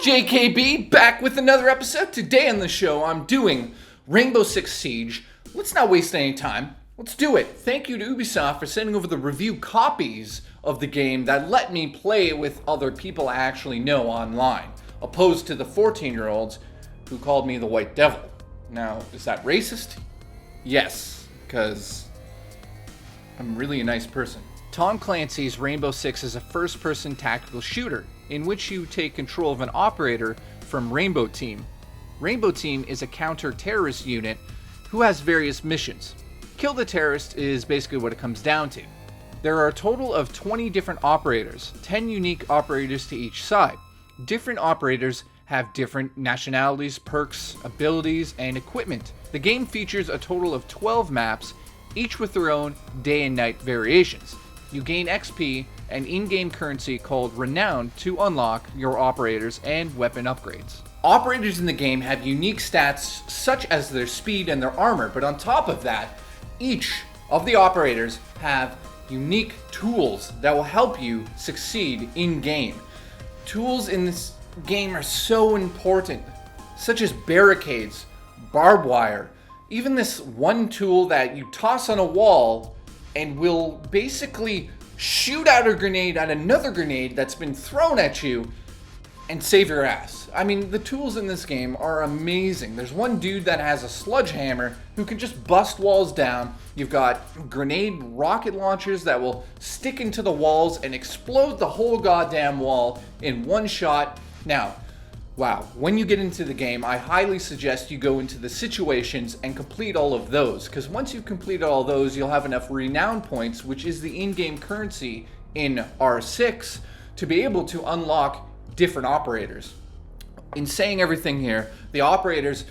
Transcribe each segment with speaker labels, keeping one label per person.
Speaker 1: JKB back with another episode. Today on the show, I'm doing Rainbow Six Siege. Let's not waste any time. Let's do it. Thank you to Ubisoft for sending over the review copies of the game that let me play it with other people I actually know online, opposed to the 14-year-olds who called me the White Devil. Now, is that racist? Yes, because I'm really a nice person. Tom Clancy's Rainbow Six is a first-person tactical shooter in which you take control of an operator from Rainbow Team. Rainbow Team is a counter-terrorist unit who has various missions. Kill the terrorist is basically what it comes down to. There are a total of 20 different operators, 10 unique operators to each side. Different operators have different nationalities, perks, abilities, and equipment. The game features a total of 12 maps, each with their own day and night variations. You gain XP and in-game currency called Renown to unlock your operators and weapon upgrades. Operators in the game have unique stats such as their speed and their armor, but on top of that, each of the operators have unique tools that will help you succeed in-game. Tools in this game are so important, such as barricades, barbed wire, even this one tool that you toss on a wall and will basically shoot out a grenade at another grenade that's been thrown at you and save your ass. I mean, the tools in this game are amazing. There's one dude that has a sledgehammer who can just bust walls down. You've got grenade rocket launchers that will stick into the walls and explode the whole goddamn wall in one shot. Now, wow, when you get into the game, I highly suggest you go into the situations and complete all of those, because once you've completed all those, you'll have enough renown points, which is the in-game currency in R6, to be able to unlock different operators. In saying everything here, the operators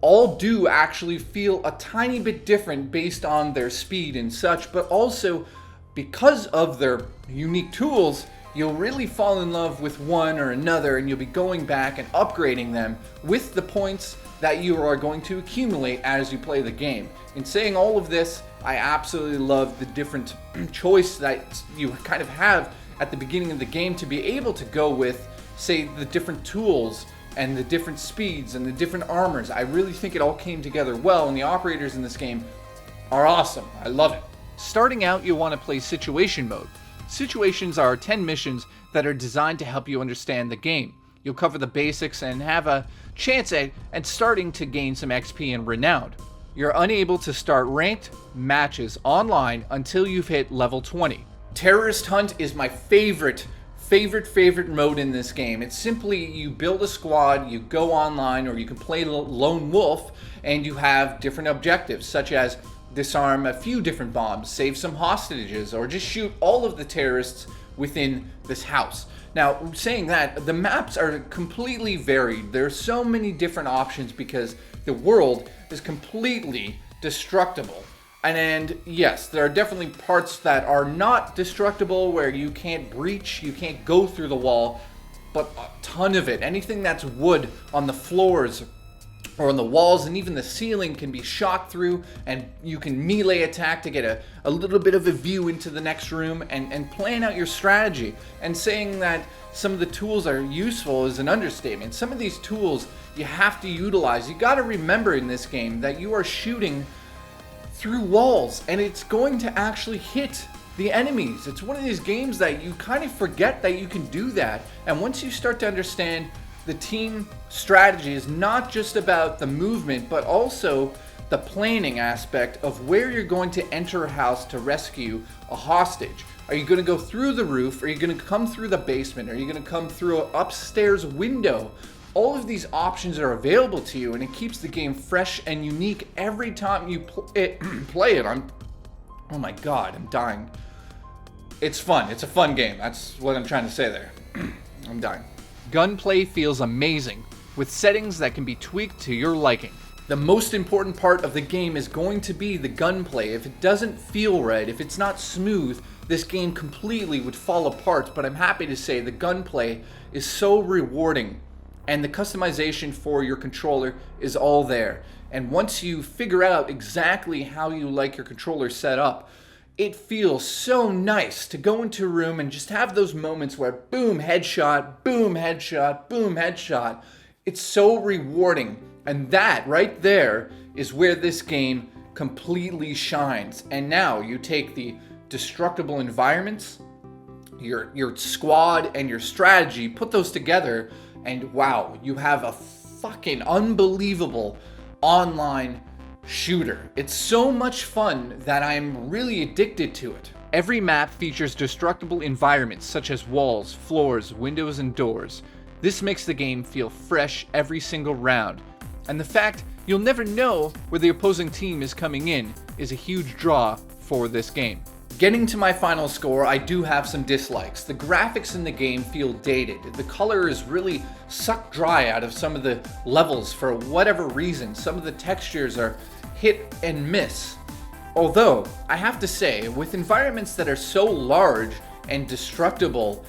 Speaker 1: all do actually feel a tiny bit different based on their speed and such, but also because of their unique tools, you'll really fall in love with one or another, and you'll be going back and upgrading them with the points that you are going to accumulate as you play the game. In saying all of this, I absolutely love the different choice that you kind of have at the beginning of the game to be able to go with, say, the different tools and the different speeds and the different armors. I really think it all came together well, and the operators in this game are awesome. I love it. Starting out, you'll want to play Situation Mode. Situations are 10 missions that are designed to help you understand the game. You'll cover the basics and have a chance at starting to gain some XP and renown. You're unable to start ranked matches online until you've hit level 20. Terrorist Hunt is my favorite mode in this game. It's simply you build a squad, you go online, or you can play lone wolf, and you have different objectives such as disarm a few different bombs, save some hostages, or just shoot all of the terrorists within this house. Now, saying that, the maps are completely varied. There are so many different options because the world is completely destructible. And yes, there are definitely parts that are not destructible where you can't breach, you can't go through the wall, but a ton of it. Anything that's wood on the floors or on the walls and even the ceiling can be shot through, and you can melee attack to get a little bit of a view into the next room and plan out your strategy. And saying that some of the tools are useful is an understatement. Some of these tools you have to utilize. You got to remember in this game that you are shooting through walls and it's going to actually hit the enemies. It's one of these games that you kind of forget that you can do that. And once you start to understand the team strategy is not just about the movement, but also the planning aspect of where you're going to enter a house to rescue a hostage. Are you going to go through the roof? Are you going to come through the basement? Are you going to come through an upstairs window? All of these options are available to you, and it keeps the game fresh and unique every time you play it. Oh my god, I'm dying. It's fun. It's a fun game. That's what I'm trying to say there. I'm dying. Gunplay feels amazing, with settings that can be tweaked to your liking. The most important part of the game is going to be the gunplay. If it doesn't feel right, if it's not smooth, this game completely would fall apart. But I'm happy to say the gunplay is so rewarding, and the customization for your controller is all there. And once you figure out exactly how you like your controller set up, it feels so nice to go into a room and just have those moments where boom, headshot, boom, headshot, boom, headshot. It's so rewarding. And that right there is where this game completely shines. And now you take the destructible environments, your squad and your strategy, put those together, and wow, you have a fucking unbelievable online shooter. It's so much fun that I'm really addicted to it. Every map features destructible environments such as walls, floors, windows, and doors. This makes the game feel fresh every single round. And the fact you'll never know where the opposing team is coming in is a huge draw for this game. Getting to my final score, I do have some dislikes. The graphics in the game feel dated. The color is really sucked dry out of some of the levels for whatever reason. Some of the textures are hit and miss. Although, I have to say, with environments that are so large and destructible,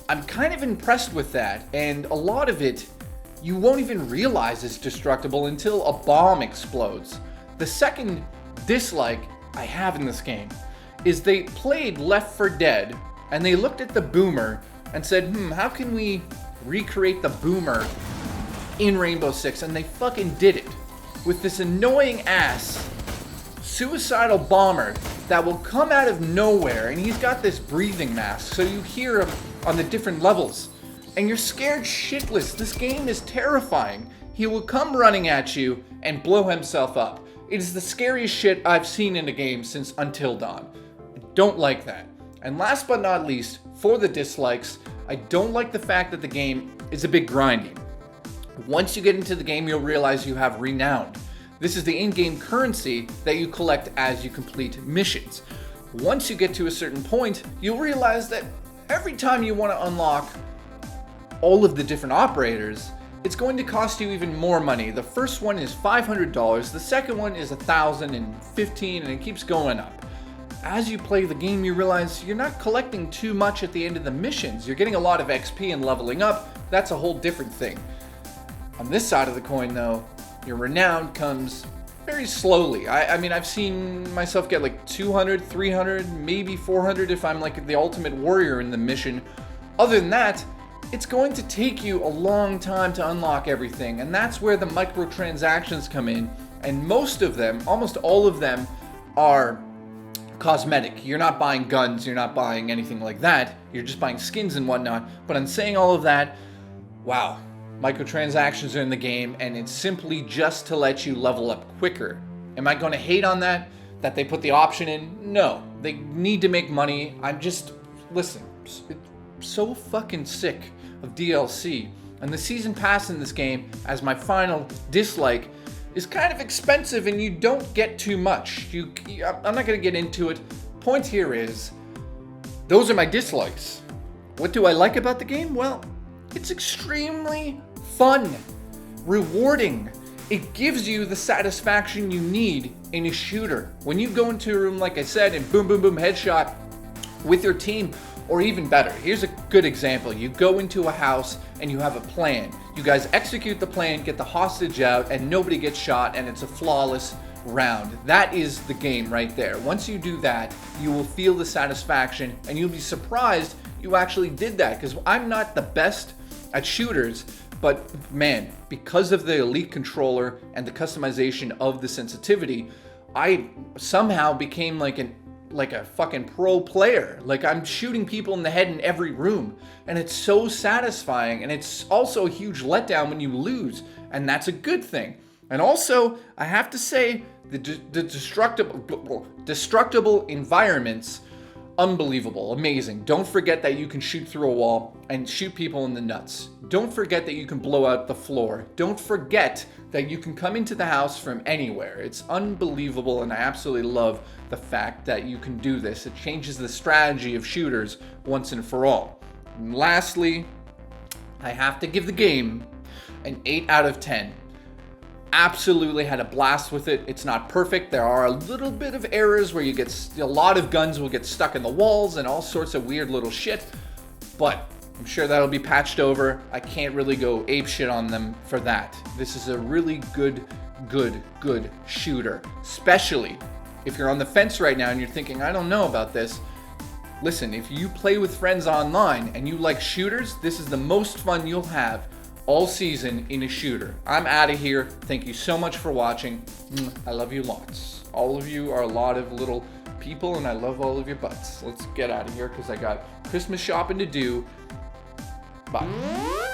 Speaker 1: I'm kind of impressed with that, and a lot of it you won't even realize is destructible until a bomb explodes. The second dislike I have in this game is they played Left 4 Dead and they looked at the boomer and said, how can we recreate the boomer in Rainbow Six? And they fucking did it with this annoying ass suicidal bomber that will come out of nowhere, and he's got this breathing mask so you hear him on the different levels and you're scared shitless. This game is terrifying. He will come running at you and blow himself up. It is the scariest shit I've seen in a game since Until Dawn. I don't like that. And last but not least, for the dislikes, I don't like the fact that the game is a bit grindy. Once you get into the game, you'll realize you have Renowned. This is the in-game currency that you collect as you complete missions. Once you get to a certain point, you'll realize that every time you want to unlock all of the different operators, it's going to cost you even more money. The first one is $500, the second one is $1,015, and it keeps going up. As you play the game, you realize you're not collecting too much at the end of the missions. You're getting a lot of XP and leveling up. That's a whole different thing. On this side of the coin, though, your Renown comes very slowly. I mean, I've seen myself get like 200, 300, maybe 400 if I'm like the ultimate warrior in the mission. Other than that, it's going to take you a long time to unlock everything, and that's where the microtransactions come in, and most of them, almost all of them, are cosmetic. You're not buying guns, you're not buying anything like that, you're just buying skins and whatnot. But in saying all of that, wow, microtransactions are in the game, and it's simply just to let you level up quicker. Am I going to hate on that they put the option in? No, they need to make money. Listen, it's so fucking sick of DLC, and the season pass in this game, as my final dislike, is kind of expensive and you don't get too much. I'm not going to get into it. Point here is, those are my dislikes. What do I like about the game? Well, it's extremely fun, rewarding. It gives you the satisfaction you need in a shooter. When you go into a room, like I said, and boom, boom, boom, headshot with your team, or even better, here's a good example. You go into a house and you have a plan. You guys execute the plan, get the hostage out, and nobody gets shot, and it's a flawless round. That is the game right there. Once you do that, you will feel the satisfaction, and you'll be surprised you actually did that, because I'm not the best at shooters, but man, because of the Elite controller and the customization of the sensitivity, I somehow became like a fucking pro player. Like, I'm shooting people in the head in every room, and it's so satisfying, and it's also a huge letdown when you lose, and that's a good thing. And also, I have to say, the destructible environments, unbelievable, amazing. Don't forget that you can shoot through a wall and shoot people in the nuts. Don't forget that you can blow out the floor. Don't forget that you can come into the house from anywhere. It's unbelievable, and I absolutely love the fact that you can do this. It changes the strategy of shooters once and for all. And lastly, I have to give the game an 8 out of 10. Absolutely had a blast with it. It's not perfect. There are a little bit of errors where a lot of guns will get stuck in the walls and all sorts of weird little shit, but I'm sure that'll be patched over. I can't really go ape shit on them for that. This is a really good shooter, especially if you're on the fence right now and you're thinking, I don't know about this, listen, if you play with friends online and you like shooters, this is the most fun you'll have all season in a shooter. I'm out of here. Thank you so much for watching. I love you lots. All of you are a lot of little people, and I love all of your butts. Let's get out of here because I got Christmas shopping to do. Bye.